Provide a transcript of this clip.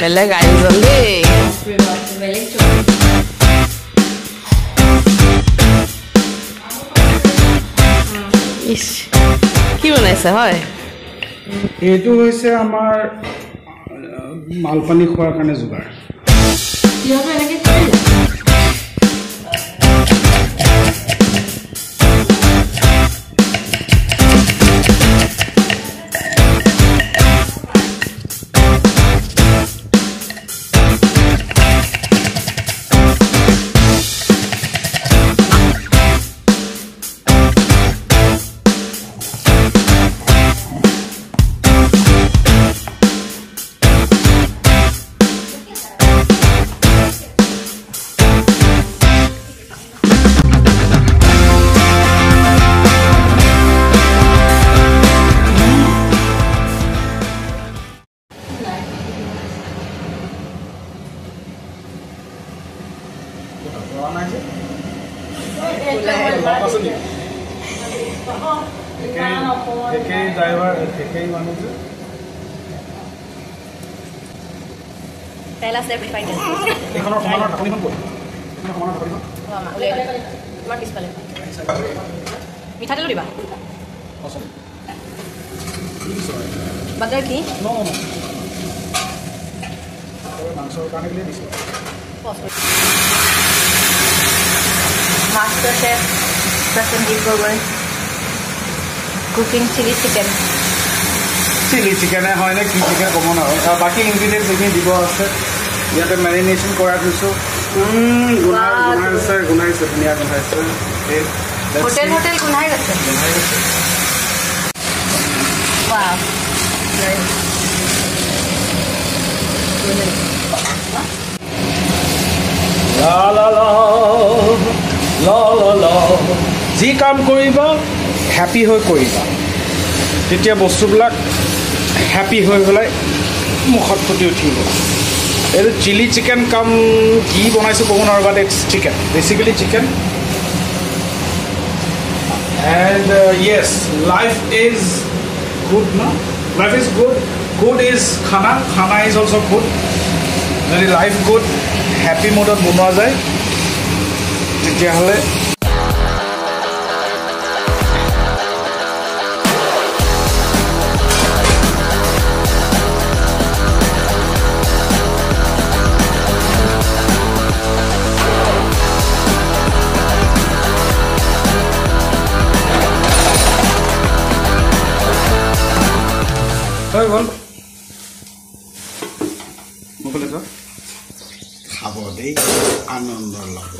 বেলেগ আয়োজন দেই ইস কি বনাইছে হয় এইটো হৈছে আমাৰ মালপানী খোৱাৰ কাৰণে যোগাৰ কিয়টো এনেকে কৰিলে ড্ৰাইভাৰ একেই মানুহ যে Tell us every final. এইখনৰ সমানৰ ঢাকনিখন ক'ত সমানৰ ঢাকনিখন তোমাৰ পিছফালে মিঠাতেলো দিবা বাটাৰ কি মাংসৰ কাৰণে বুলি দিছোঁ Master Chef Prasanjit Gogoi cooking chili chicken. Chili চিকেনে হয় নে কি চিকেন ক'ব নোৱাৰোঁ বাকী ইনগ্ৰিডিয়েণ্ট যিখিনি দিব আছে ইয়াতে মেৰিনেশ্যন কৰাই থৈছোঁ গোন্ধাইছে ধুনীয়া গোন্ধাইছে হোটেল গোন্ধাই গৈছে Wow. যি কাম কৰিবা হেপী হৈ কৰিবা তেতিয়া বস্তুবিলাক হেপী হৈ পেলাই মুখত ফুটি উঠিব এইটো চিলি চিকেন কাম কি বনাইছোঁ ক'ব নোৱাৰোঁ but it's chicken basically chicken and yes life is good ন life is good is khana is also' good যদি লাইফ গুড হেপী মুডত বনোৱা যায় তেতিয়াহ'লে হৈ গ'ল খাব দেই আনন্দ ল'ব